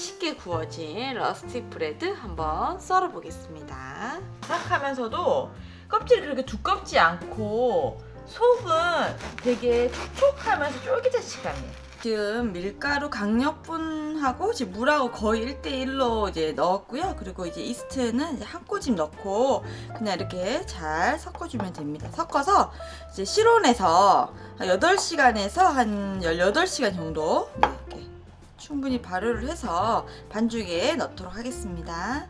맛있게 구워진 러스틱 브레드 한번 썰어 보겠습니다. 바삭하면서도 껍질이 그렇게 두껍지 않고 속은 되게 촉촉하면서 쫄깃한 식감이에요. 지금 밀가루 강력분하고 지금 물하고 거의 1대1로 이제 넣었고요. 그리고 이제 이스트는 이제 한 꼬집 넣고 그냥 이렇게 잘 섞어주면 됩니다. 섞어서 이제 실온에서 8시간에서 한 18시간 정도 이렇게 충분히 발효를 해서 반죽에 넣도록 하겠습니다.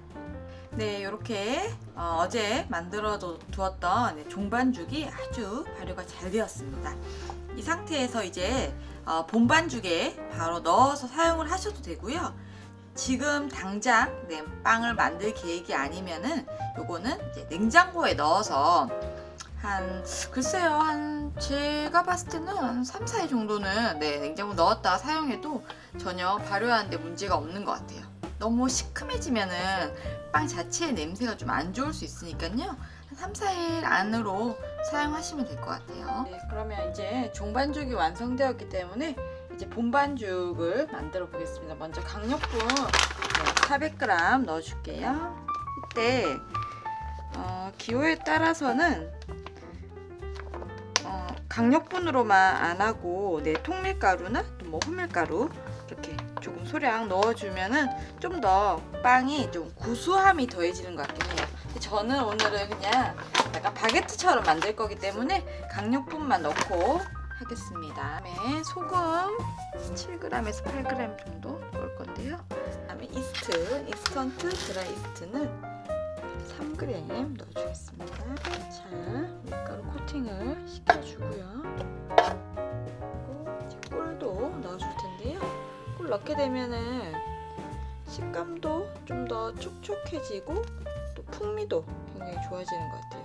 네, 이렇게 어제 만들어 두었던 종반죽이 아주 발효가 잘 되었습니다. 이 상태에서 이제 본반죽에 바로 넣어서 사용을 하셔도 되고요. 지금 당장 빵을 만들 계획이 아니면은 요거는 이제 냉장고에 넣어서 글쎄요, 제가 봤을 때는 한 3, 4일 정도는 냉장고 넣었다가 사용해도 전혀 발효하는데 문제가 없는 것 같아요. 너무 시큼해지면은 빵 자체의 냄새가 좀 안 좋을 수 있으니까요. 한 3, 4일 안으로 사용하시면 될 것 같아요. 네, 그러면 이제 종반죽이 완성되었기 때문에 이제 본반죽을 만들어 보겠습니다. 먼저 강력분 400g 넣어줄게요. 이때 기호에 따라서는 강력분으로만 안 하고 통밀가루나 또 뭐 흑밀가루 이렇게 조금 소량 넣어주면은 좀 더 빵이 좀 구수함이 더해지는 것 같긴 해요. 저는 오늘은 그냥 약간 바게트처럼 만들 거기 때문에 강력분만 넣고 하겠습니다. 그다음에 소금 7g에서 8g 정도 넣을 건데요. 그다음에 인스턴트 드라이 이스트는 3g 넣어주겠습니다. 자, 밀가루 코팅을 시켜주고요. 그리고 이제 꿀도 넣어줄 텐데요. 꿀 넣게 되면은 식감도 좀 더 촉촉해지고 또 풍미도 굉장히 좋아지는 것 같아요.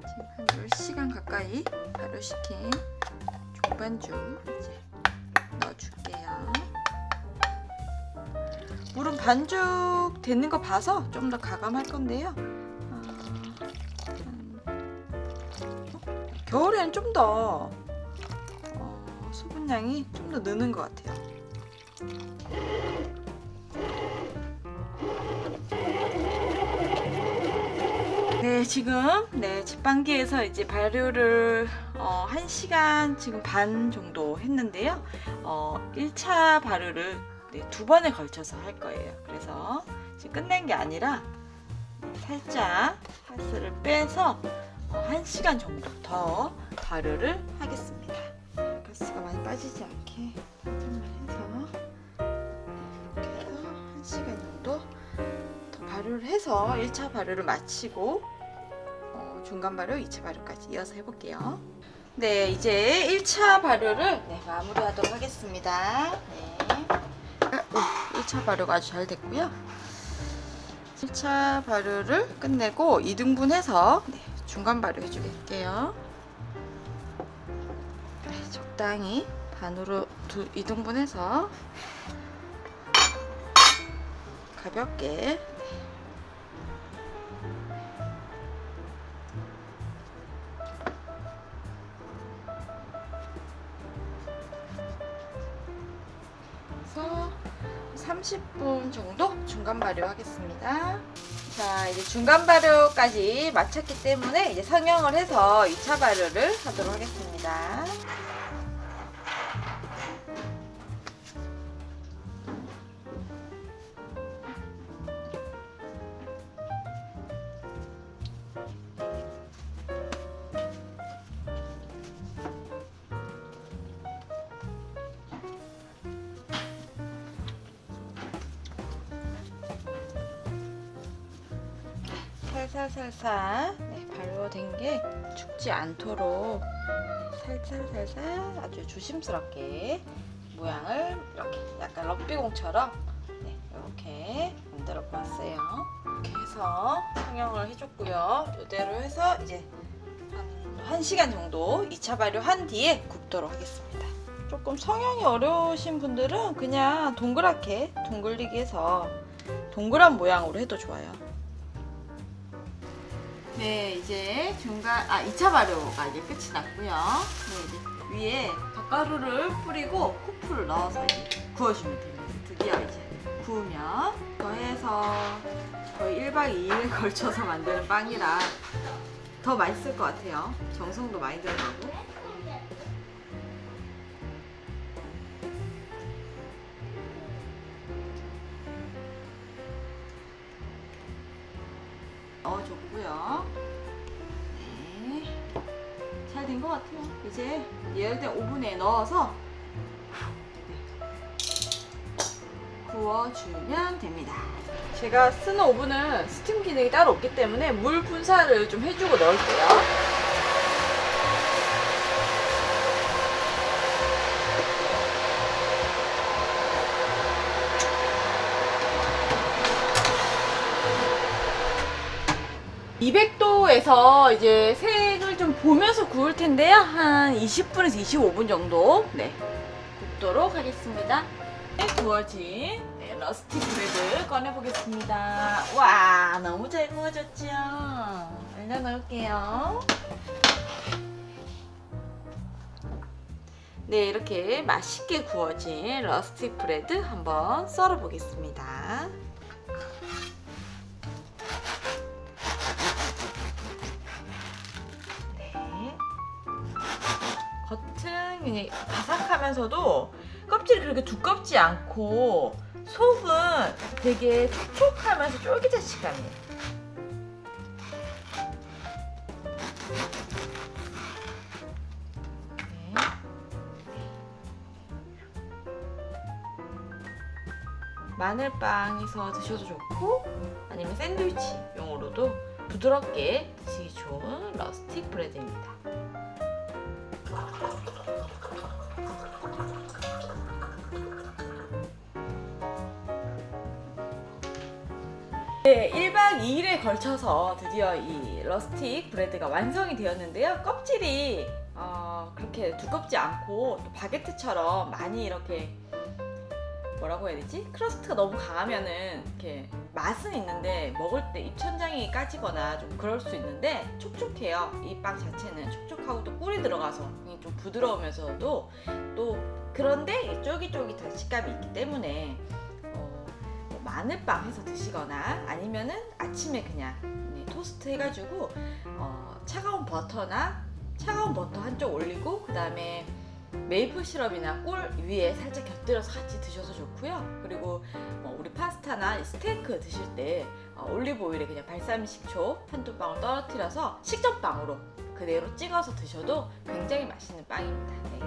지금 한 10시간 가까이 발효시킨 종반죽 이제 넣어줄게요. 물은 반죽 되는 거 봐서 좀 더 가감할 건데요. 겨울에는 좀 더 수분량이 좀 더 느는 것 같아요. 네, 지금 집방기에서 이제 발효를 1시간 지금 반 정도 했는데요. 1차 발효를 2번에 걸쳐서 할 거예요. 그래서 지금 끝낸 게 아니라 살짝 가스를 빼서 1시간 정도 더 발효를 하겠습니다. 가스가 많이 빠지지 않게 살짝만 해서 이렇게 해서 1시간 정도 더 발효를 해서 1차 발효를 마치고 중간 발효, 2차 발효까지 이어서 해볼게요. 네, 이제 1차 발효를 마무리하도록 하겠습니다. 1차 발효가 아주 잘 됐고요. 1차 발효를 끝내고 2등분해서 중간 발효 해주겠게요. 적당히 반으로 2등분해서 가볍게 그래서 30분 정도 중간 발효 하겠습니다. 자, 이제 중간 발효까지 마쳤기 때문에 이제 성형을 해서 2차 발효를 하도록 하겠습니다. 살살살살 발효된 게 죽지 않도록 살살살살 아주 조심스럽게 모양을 이렇게 약간 럭비공처럼 이렇게 만들어 보았어요. 이렇게 해서 성형을 해줬고요. 이대로 해서 이제 한 1시간 정도 2차 발효한 뒤에 굽도록 하겠습니다. 조금 성형이 어려우신 분들은 그냥 동그랗게 둥글리게 해서 동그란 모양으로 해도 좋아요. 네, 이제 2차 발효가 이제 끝이 났고요. 이제 위에 덧가루를 뿌리고 코프를 넣어서 이제 구워주면 됩니다. 드디어 이제 구우면 더해서 거의 1박 2일에 걸쳐서 만드는 빵이라 더 맛있을 것 같아요. 정성도 많이 들어가고. 넣어줬고요. 네, 잘 된 것 같아요. 이제 예열된 오븐에 넣어서 구워주면 됩니다. 제가 쓰는 오븐은 스팀 기능이 따로 없기 때문에 물 분사를 좀 해주고 넣을게요. 200도에서 이제 색을 좀 보면서 구울 텐데요. 한 20분에서 25분 정도 굽도록 하겠습니다. 구워진 러스티 브레드 꺼내보겠습니다. 와, 너무 잘 구워졌죠? 일단 넣을게요. 네, 이렇게 맛있게 구워진 러스티 브레드 한번 썰어 보겠습니다. 겉은 그냥 바삭하면서도 껍질이 그렇게 두껍지 않고 속은 되게 촉촉하면서 쫄깃한 식감이에요. 네. 마늘빵에서 드셔도 좋고 아니면 샌드위치용으로도 부드럽게 드시기 좋은 러스틱 브레드입니다. 네, 1박 2일에 걸쳐서 드디어 이 러스틱 브레드가 완성이 되었는데요. 껍질이 그렇게 두껍지 않고 또 바게트처럼 많이 이렇게 뭐라고 해야 되지? 크러스트가 너무 강하면은 이렇게 맛은 있는데 먹을 때 입천장이 까지거나 좀 그럴 수 있는데 촉촉해요. 이 빵 자체는 촉촉하고 또 꿀이 들어가서 좀 부드러우면서도 또 그런데 쫄깃쫄깃한 식감이 있기 때문에 마늘빵 해서 드시거나 아니면은 아침에 그냥 토스트 해가지고 차가운 버터 한쪽 올리고 그 다음에 메이플 시럽이나 꿀 위에 살짝 곁들여서 같이 드셔도 좋고요. 그리고 우리 파스타나 스테이크 드실 때 올리브 오일에 그냥 발사믹 식초 한두 방울 떨어뜨려서 식전빵으로 그대로 찍어서 드셔도 굉장히 맛있는 빵입니다. 네.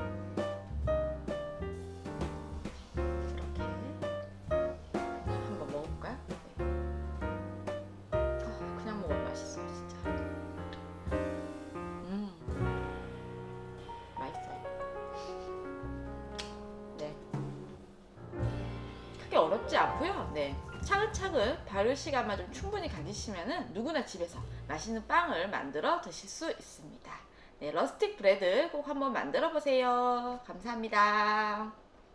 어렵지 않고요. 네, 차근차근 발효 시간만 좀 충분히 가지시면은 누구나 집에서 맛있는 빵을 만들어 드실 수 있습니다. 네, 러스틱 브레드 꼭 한번 만들어 보세요. 감사합니다.